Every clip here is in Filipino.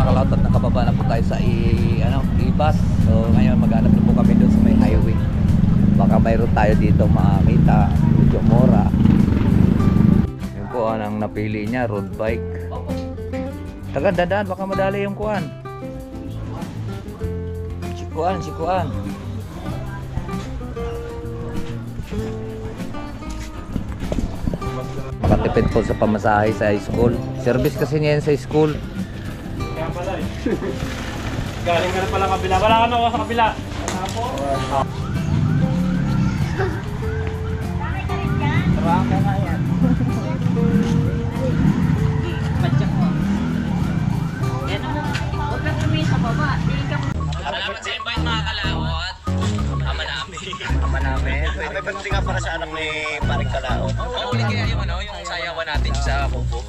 kalautot at nakababa na po tayo sa i-bus. So ngayon maghanap na po kami doon sa may highway. Baka mayroon tayo dito makita, medyo mura. Yun po ang napili niya, road bike. Taga dadaan, baka madali yung kuan. Sikuan. Makatipid po sa pamasahe sa high school. Service kasi niya yan sa school. Kaya pala eh. Galing ka na pala kabila. Wala ka na sa kabila. Ako. Trabaho ka nga yan. Padyak mo. Huwag kang tumingin sa baba. Salamat sa invite mga kalawot. Ama namin. May pagdating nga para sa anak ni Paring Kalao. Oo, ulit kaya yung sayawan natin sa Kubo.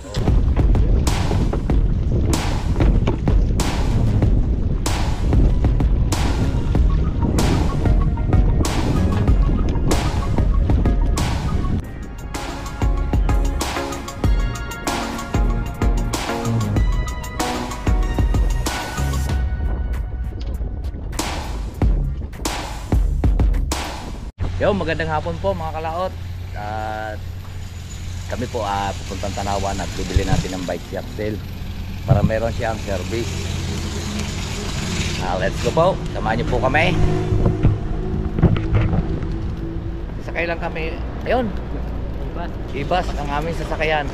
Yo, magandang hapon po mga kalaot. At kami po pupuntang Tanawan at bibili natin ng bike si Axel para meron siyang service. Let's go po. Samahan niyo po kami. Sasakay lang kami. Ayun. I-bus ang aming sasakayan.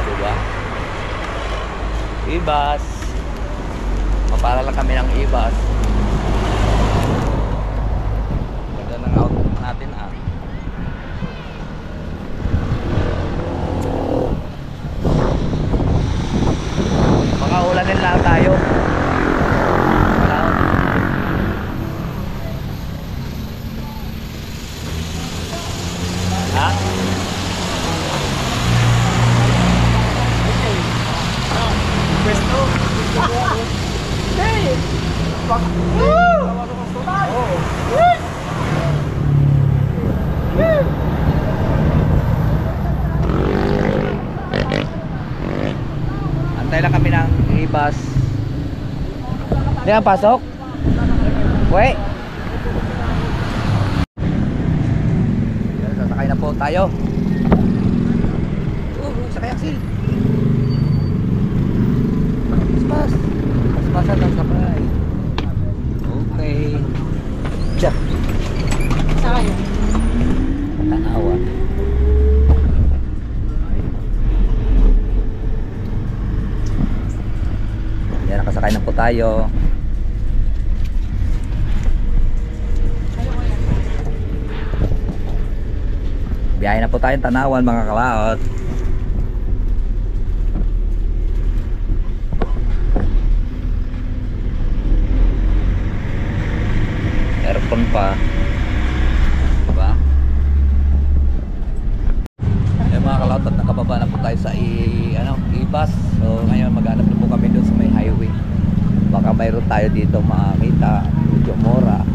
Diba? I-bus. Mapara lang kami ng i-bus. Natin baka ulanin lang tayo. Ha? Pwesto. Hey! Antay lang kami ng i-bus. Hindi ang pasok? Wait. Sasakay na po tayo. Sakay Axel. Paspasan lang sakay. Okay. Diyak. Sakay. Tanawan. Yan, nakasakay na po tayo. Biyahe na po tayong Tanawan mga kalaot. Aircon pa. Diba? Yan mga kalaot at nakababa na po tayo sa i-bus. So ngayon maghanap na po kami doon sa may highway. Baka mayroon tayo dito makita, medyo mura.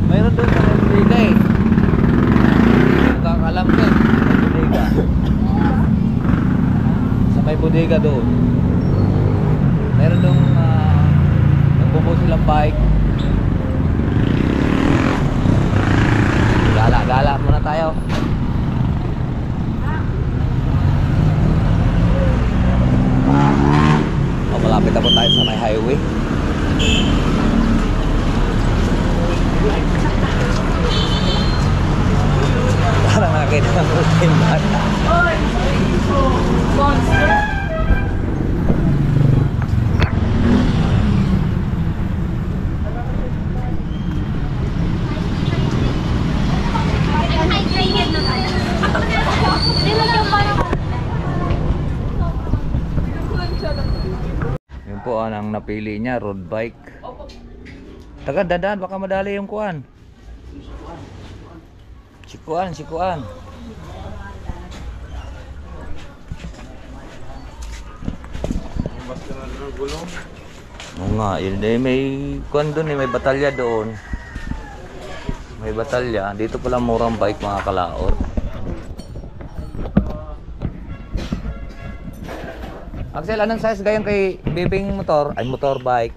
Mayroon doon sa may bodega eh. Nakakalam din sa may bodega. Sa may bodega doon. Mayroon doon nagbubo silang bike. Gala muna tayo. Malapit na po tayo sa may highway. Parang nakakita ng routine bata. Monster. Yun po ang napili niya, road bike. Taga dadaan, baka madali yung kuan. Sikuan. Basta na ng gulong. Oo nga, yun eh, may kuan doon eh, may batalya doon. May batalya. Dito pala murang bike mga kalaot. Axel, anong size gayong kay Bibing motor? Ay, motorbike.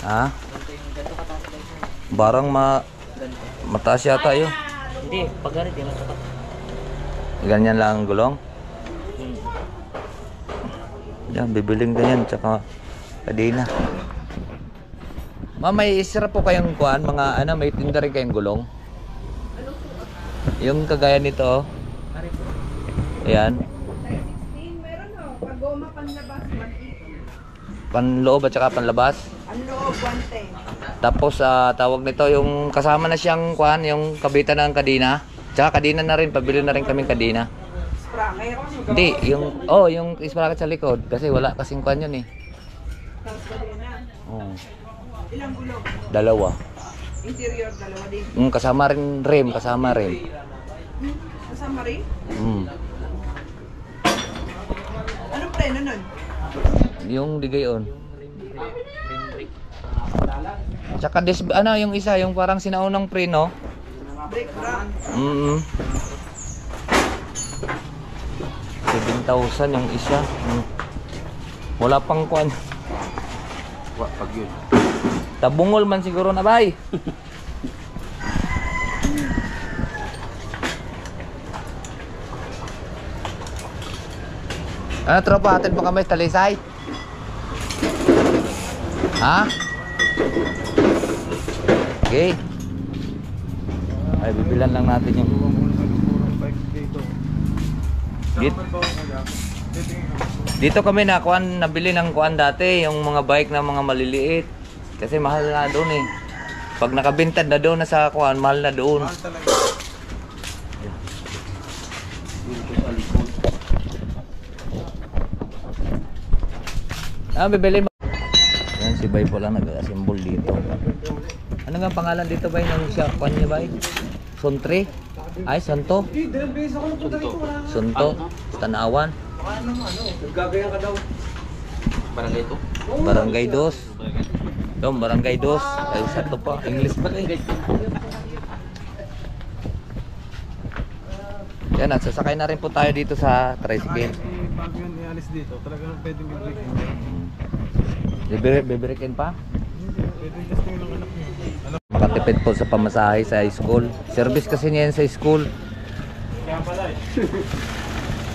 Ha? Barang mataas yata yun. Hindi, pag ganit yun. Ganyan lang ang gulong? Yan, bibiling ganyan, tsaka kadena. Ma'am, may isra po kayong kuhan, mga ano, may tinda rin kayong gulong? Yung kagaya nito, oh. Ayan. Meron ho. Pag goma panlabas, 180. Panloob at saka panlabas. Ang loob, 110. Tapos, tawag nito, yung kasama na siyang kuhan, yung kabitan ng kadena. Tsaka kadena na rin, pabili na rin kaming kadena. Sprocket. Hindi, yung sprocket sa likod. Kasi wala kasing kuhan yun eh. Tapos kadena. Oh, Ilang gulong? dalawa. Interior, dalawa din. Kasama rin rim, kasama rin. Kasama rin? Anong preno nun? Yung ligayon. Tsaka yung isa, yung parang sinaunang preno. Brake brand. 7,000 yung isa. Wala pang kuan. Pag yun. Tabungol man siguro na bay. Ano tropa, atin mo kami talisay? Ha? Okay. Ay, bibilan lang natin yung dito kami nabili ng kuan dati, yung mga bike na mga maliliit. Kasi mahal na doon eh. Pag nakabintad na doon na sa kuan, mahal na doon. Bibili mo. Yan si Bay po lang nag-assemble dito. Ano nga pangalan dito Bay ng shop niya Bay? Sontre? Ay, Santo? Sunto? Tanawan? Gagaya ka daw. Barangay ito? Barangay Dos. Dom, Barangay Dos. Ay, Santo pa. English pa eh. Yan, at sasakay na rin po tayo dito sa tricycle. Bago yun ialis dito, talagang pwedeng i-break in. Bibirikin pa? Pwedeng testing ng anak niyo. Makatipid po sa pamasahe sa school. Service kasi niya yan sa school. Kaya pala eh.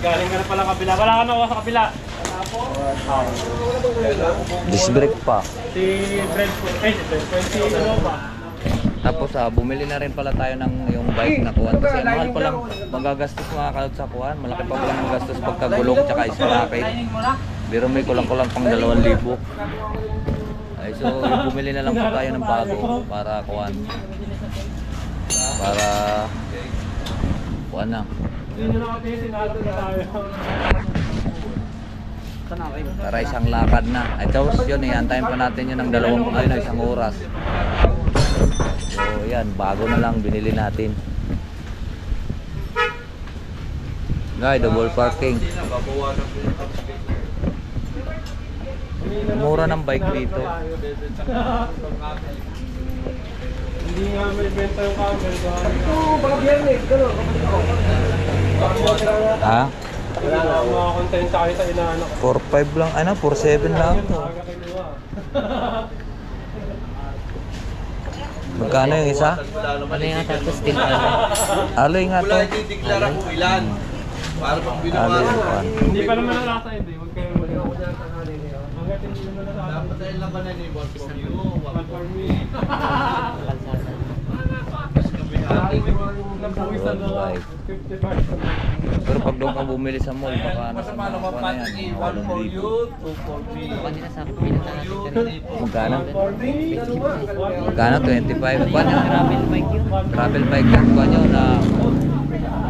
Galing ka na pala kabila. Wala ka na sa kabila. Disc brake pa. Si Brent po. Si Brent pa. Tapos bumili na rin pala tayo ng yung bike na kuhan. Kasi mahal pa lang magagastos mga kalot sa kuhan. Malaki pa lang magastos pagkagulong tsaka sprocket. Pero may kulang-kulang pang 2,000. Ay, so bumili na lang po tayo ng bago para kuhan. Para kuhan na. Yun yung natin, sinalap na tayo. Para isang lakad na. Ay, tapos yun eh, antayin pa natin yun ng 1 oras. So yan, bago na lang binili natin. Guys, double parking. Mura ng bike dito. Hindi nga may benta yung camera. Ha? Wala na akong mga content sa sa inaanak. 4.5 lang, 4.7 lang to. Aga kinuha. Magkano yung isa? Ano yung tapos still Aloy nga to. Dideklara kung ilan. Para pang Aloy yung kuhan. Hindi pa naman nalasa hindi. Huwag kayo mag-iwa. Hanggat hindi naman nalasa. dapat ay labanan ni one for you. One for me. Right. 55. Pero pag doon ka bumili sa mall, baka nasa mga kuha na yan. One for 8,000. you, two for me. Kanina sa pinunta natin kanina. Magkano? For me. Magkano? 25? Kuha nyo? Travel bike yun. Travel bike yan. Kuha nyo na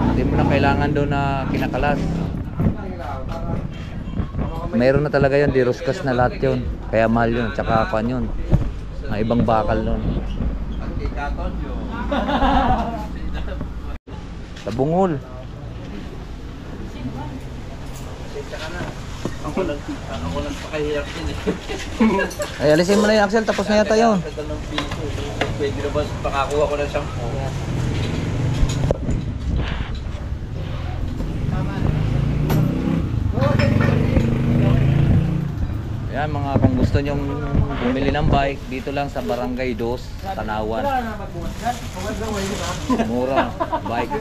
hindi mo na kailangan doon na kinakalas. Meron na talaga yun. Diroskas na lahat yun. Kaya mahal yun. Tsaka kuha yun. Mga ibang bakal nun. Tabungol. Ako lang pakahirap din eh. Ay, alisin mo na yung Axel, tapos na yata yun. Tagal ng piso. Pwede na ba pakakuha ko ng shampoo? Yan mga kung gusto nyong bumili ng bike, dito lang sa Barangay 2, Tanawan. Mura, bike.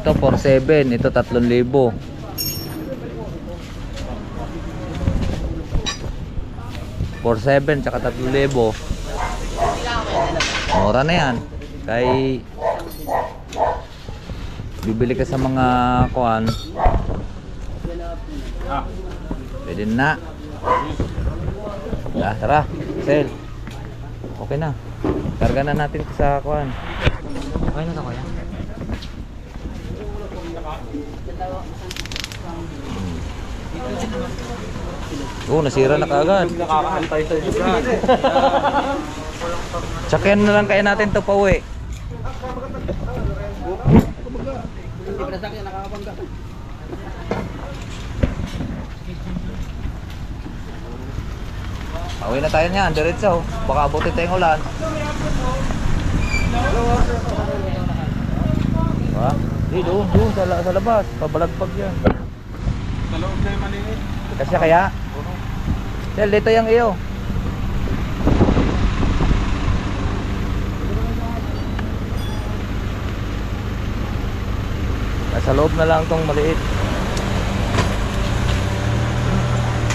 Ito 4,700, ito 3,000. 4,700 tsaka 3,000. Mura na yan. Kay bibili ka sa mga kuan. Pwede na. Tara, sell. Okay na. Karga na natin sa kuan. Okay na to kuya. Nasira na kaagad. Nakakantay sa isa. Tsakyan na lang kaya natin to pauwi. Pauwi na tayo niyan, diretso. Baka abutin tayong ulan. Ha? Di doon sa labas. Pabalagpag yan. Sa loob na yung maliit. Kasi kaya? Sel, dito yung iyo. Nasa loob na lang tong maliit.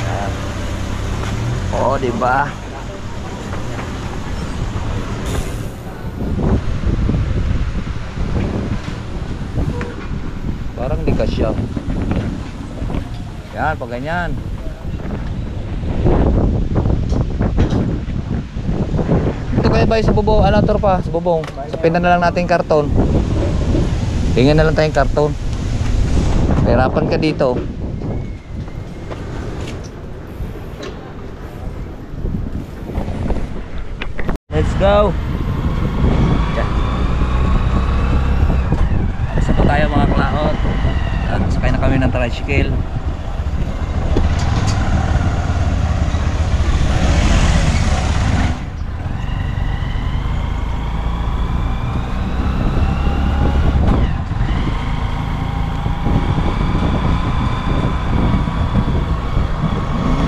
Yan. Oo, diba? Parang di kasya. Yan, pag ganyan. Ito kaya ba sa bubong? Ano ito pa? Sa bubong. Sapin na lang natin yung karton. Tingnan na lang tayong karton. Hirapan ka dito. Let's go. Yeah. Isa pa tayo mga klaot. At sakay na kami ng tricycle.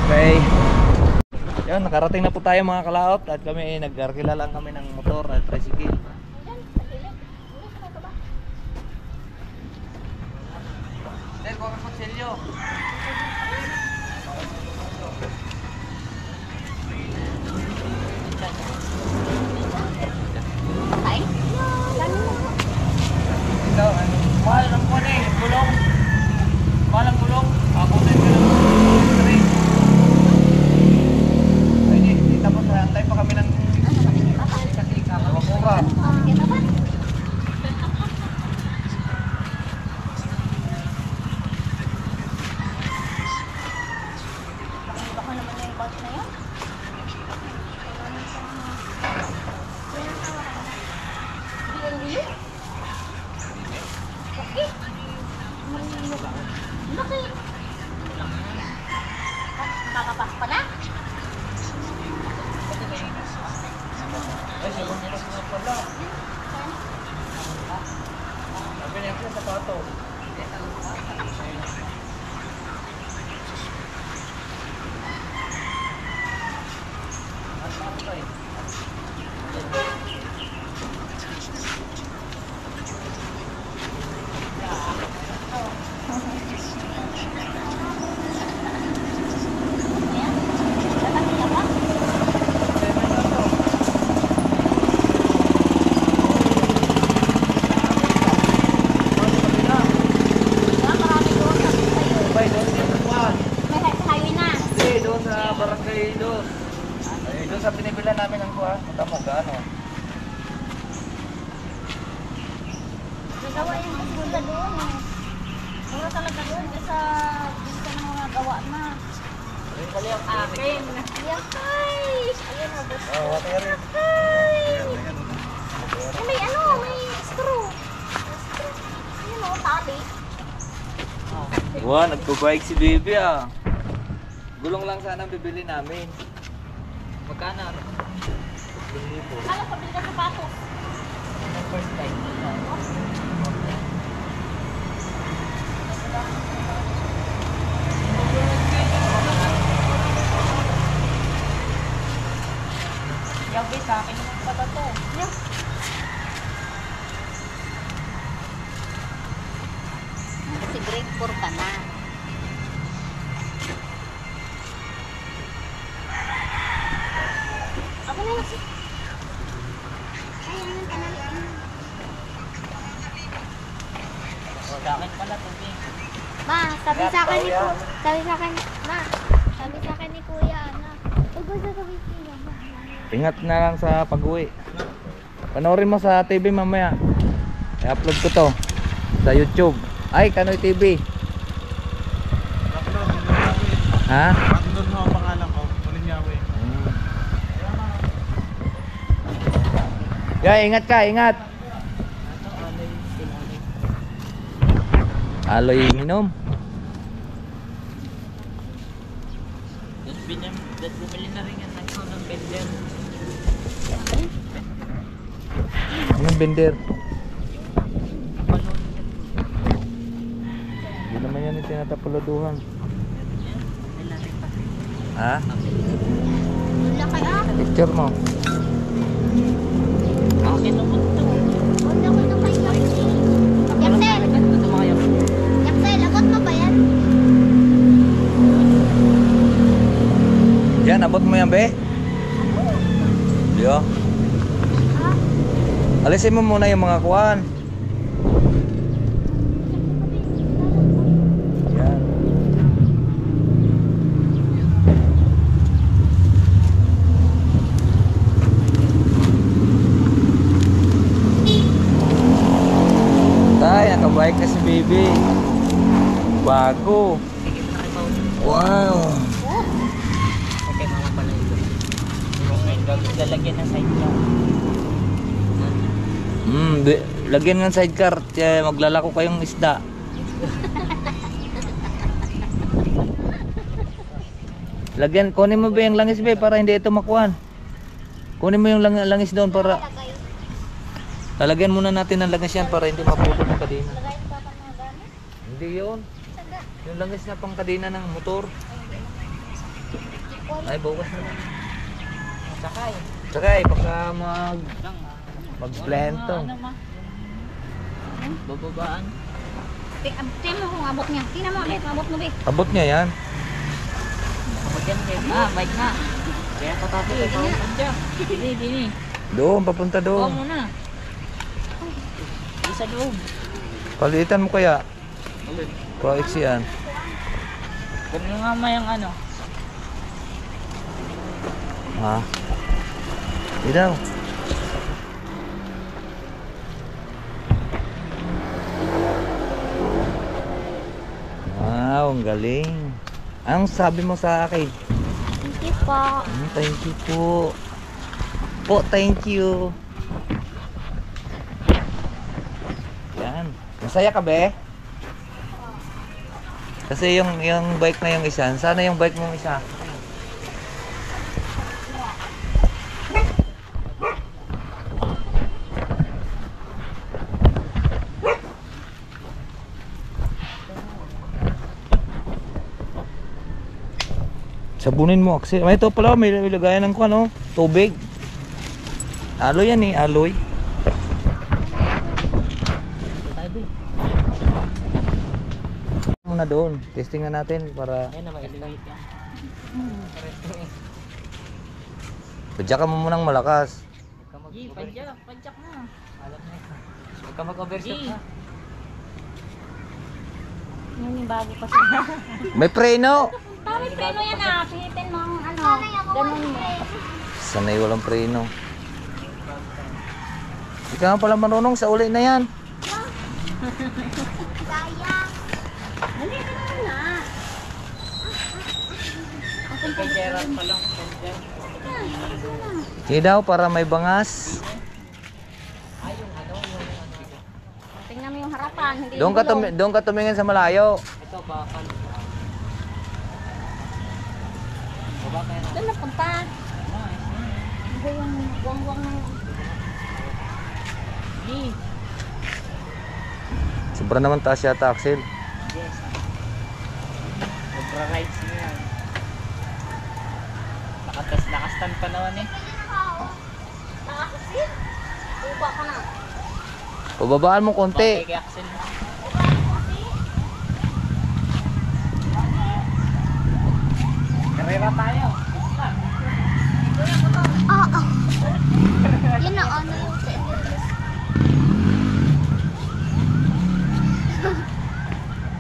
Okay. Yan, nakarating na po tayo mga kalaot at kami nag-arkila lang kami ng motor at tricycle. Sir, kuha ka kutsilyo. Ikaw, mahal ng kuha eh, gulong. Mahal ang gulong. Ako na yung tapos antay pa kami ng kasika. Mura. Baka naman yung box na yun. Bili? Okay. Laki. Makakapas pa na? Ay, siguro nila sila pala. Sabi niya sa sapato. Barangay 2. Ay, doon sa pinibilan namin ang kuha. Punta mo, gaano? Gawa yung maganda doon eh. Mura talaga doon kasi gusto ng mga gawa na. Wala yung akin. Yakay! Ayun o, boss. Oh, water. Yakay! May ano, may straw. Ayun o, tali. Wow, nagpo-bike si baby ah. Gulong lang sana ang bibili namin. Magkano? Ano, pabili ka sapatos. First time. Yabi sa akin naman pala to. Kasi grade 4 ka na. Ako na lang. Ayun, Sa akin pala to, Bing. Ma, sabi sa akin ni Kuya, ano, huwag mo sasabihin sila, ma. Ingat na lang sa pag-uwi. Panoorin mo sa TV mamaya. I-upload ko to sa YouTube. Ay, Kanoy TV. Ha? Doon mo ang pangalan ko. Malinyawi. Yeah, ingat ka, ingat. Aloy minom. Bumili na rin yan ng bender. Anong bender? Hindi naman yan yung tinatapuladuhan. Ha? Wala kaya. Picture mo. Akin naman to. Wala ko na kayo. Yaksel! Ito mga yan. Yaksel, abot mo ba yan? Yan, abot mo yan, be? Yo. Ha? Alisin mo muna yung mga kuwan. Yan. Tay, nakabike na si baby. Bago. Tigil na kay Paul. Wow. Ay, kay mama pala ito. Lalagyan ng sidecar. Lagyan ng sidecar, maglalako kayong isda. Lagyan, kunin mo ba yung langis be para hindi ito makuhan. Kunin mo yung langis doon para Lagay. lalagyan muna natin ng langis yan para hindi maputol ang kadena. Lagay pa pa mga gamit. Hindi yun. Saga. Yung langis na pang kadena ng motor. Ay, bukas na lang. Sakay. Sakay, baka mag-blend to. Ano ma? Bababaan. Tingnan mo kung abot niya. Tingnan mo ulit, abot mo, be. Abot niya yan. Magyan kayo. Bike na. Kaya patapos kay Paul. Dini. Doon, papunta Oo doon. muna. Isa loob. Palitan mo kaya. Paiksi yan. Ganun nga mayang ano. Ha? Hindi daw. Wow, ang galing. Anong sabi mo sa akin? Thank you po. Thank you po. Thank you. Yan. Masaya ka be? Kasi yung bike na yung isa, sana yung bike mong isa. Sabunin mo, Axel. Ito pala, may lagayan ng ano, tubig. Aloy yan eh, aloy. Muna doon, testing na natin para Ayan na, maililiit yan. padyakan mo munang malakas. Padyak na. Alam na ito. Huwag ka mag-overshot na. Yun yung bago pa siya. May preno. Tawag preno yan ah. Pihitin mo ang ano. Ganun mo. Sanay walang preno. Hindi ka nga pala marunong sa uli na yan. Sayang. Dali ka naman na. Kay Gerald pa lang. Hindi daw para may bangas. Tingnan mo yung harapan. Hindi Doon yung gulong. ka tumingin sa malayo. Ito Ito, bakal. Baba kaya na. Doon na punta. Hindi yung wang-wang ng... Sobra naman taas yata, Axel. Yes. Sobra-rides mo yan. Nakastand pa naman eh. Nakakasin? Uba ka na. Pababaan mo konti. Okay, kay Axel. Karera tayo. Oo. Yun na, ano yung stainless.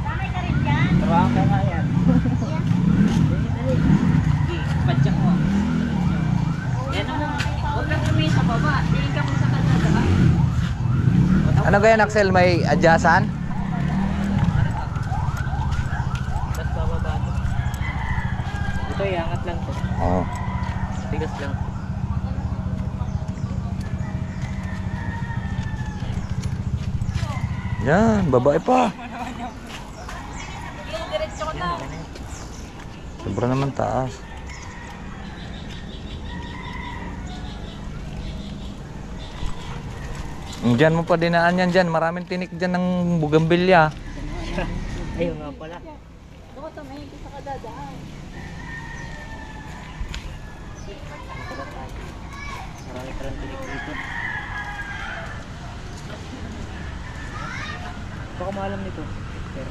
Sanay ka rin dyan. Turuan ka nga yan. Yan. Dali. Sige, padyak mo. Yan naman. Huwag kang lumihin sa baba. Tingin ka kung sa kalsada. Ano ganyan, Axel? May adyasan? Tapos bababa ito. Ito, iangat lang to. Oo. Tigas lang. Yan, babae pa. Yung diretso ko na. Sobra naman taas. Diyan mo pa dinaan yan dyan. Maraming tinik dyan ng bugambilya. Ayun nga pala. Ako tamahin ko sa kadadaan. Marami pa rin tinik dito. Baka maalam nito. Pero...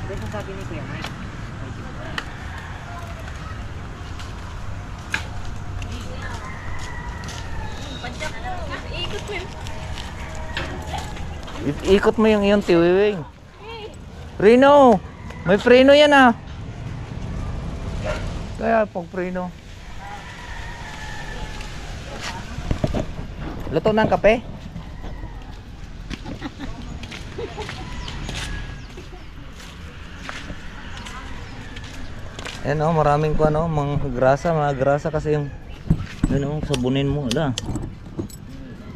Ito yung sabi ni Kuya Mike. Padyak ko. Ikot mo yun. Ikot mo yung iyong tiwiwing. Preno! May preno yan ah. Kaya pag preno. Luto ng kape? Ayan o, maraming ko ano, mga grasa kasi yung ano, sabunin mo, wala.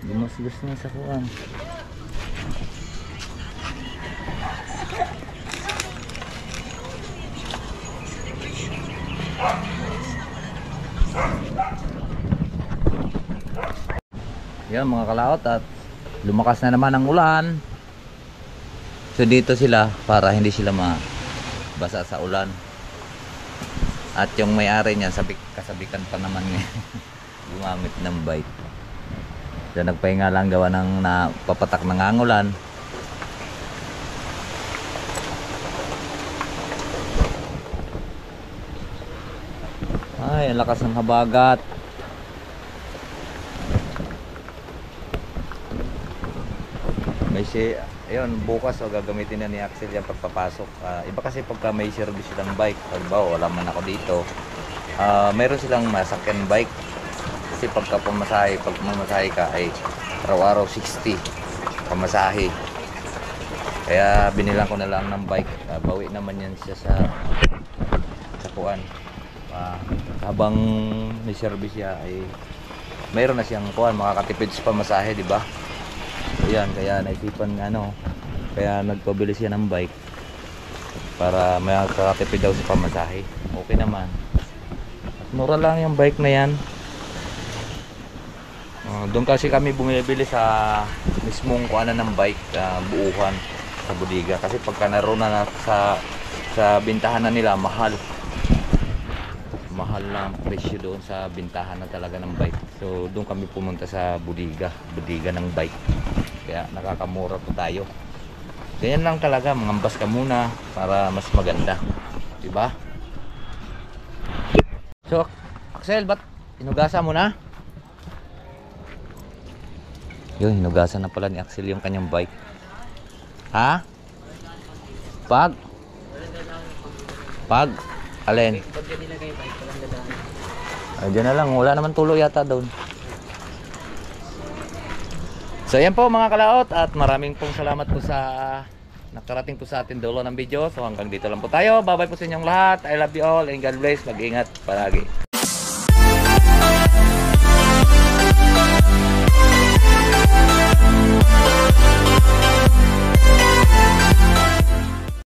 Gumasgas na sa kuwan. Yan mga kalaot, at lumakas na naman ang ulan. So dito sila para hindi sila mabasa sa ulan. At yung may-ari niya, kasabikan pa naman niya gumamit ng bike. So nagpahinga lang gawa ng napapatak ng angulan. Ay, ang lakas ng habagat. May ayun, bukas gagamitin na ni Axel yan pagpapasok. Iba kasi pagka may service silang bike, halimbawa wala man ako dito, meron silang masakyan bike. Kasi pagka pag mamasahe ka ay araw-araw 60 pamasahe. Kaya binilang ko na lang ng bike. Bawi naman yan siya sa kuan. Habang may service siya ay mayroon na siyang kuan, makakatipid sa pamasahe, di ba? Ayan, kaya naisipan kaya nagpabili siya ng bike para makakatipid daw sa pamasahe. Okay naman. At mura lang yung bike na yan. Doon kasi kami bumibili sa mismong kuanan ng bike, buuhan sa bodega. Kasi pagka naroon na sa bintahan na nila, mahal na ang presyo doon sa bintahan na talaga ng bike. So doon kami pumunta sa bodega ng bike. Kaya nakakamura po tayo. Ganyan lang talaga, mangambas ka muna para mas maganda, diba? So Axel, ba't hinugasan mo na? Yun, hinugasan na pala ni Axel yung kanyang bike. Ha? Pag alin? Pag nilagay bike, walang dadaan. Ay, dyan na lang, wala naman tulo yata doon. So yan po mga kalaot, at maraming pong salamat po sa nakarating po sa atin dulo ng video. So hanggang dito lang po tayo. Bye bye po sa inyong lahat. I love you all and God bless. Mag-ingat palagi.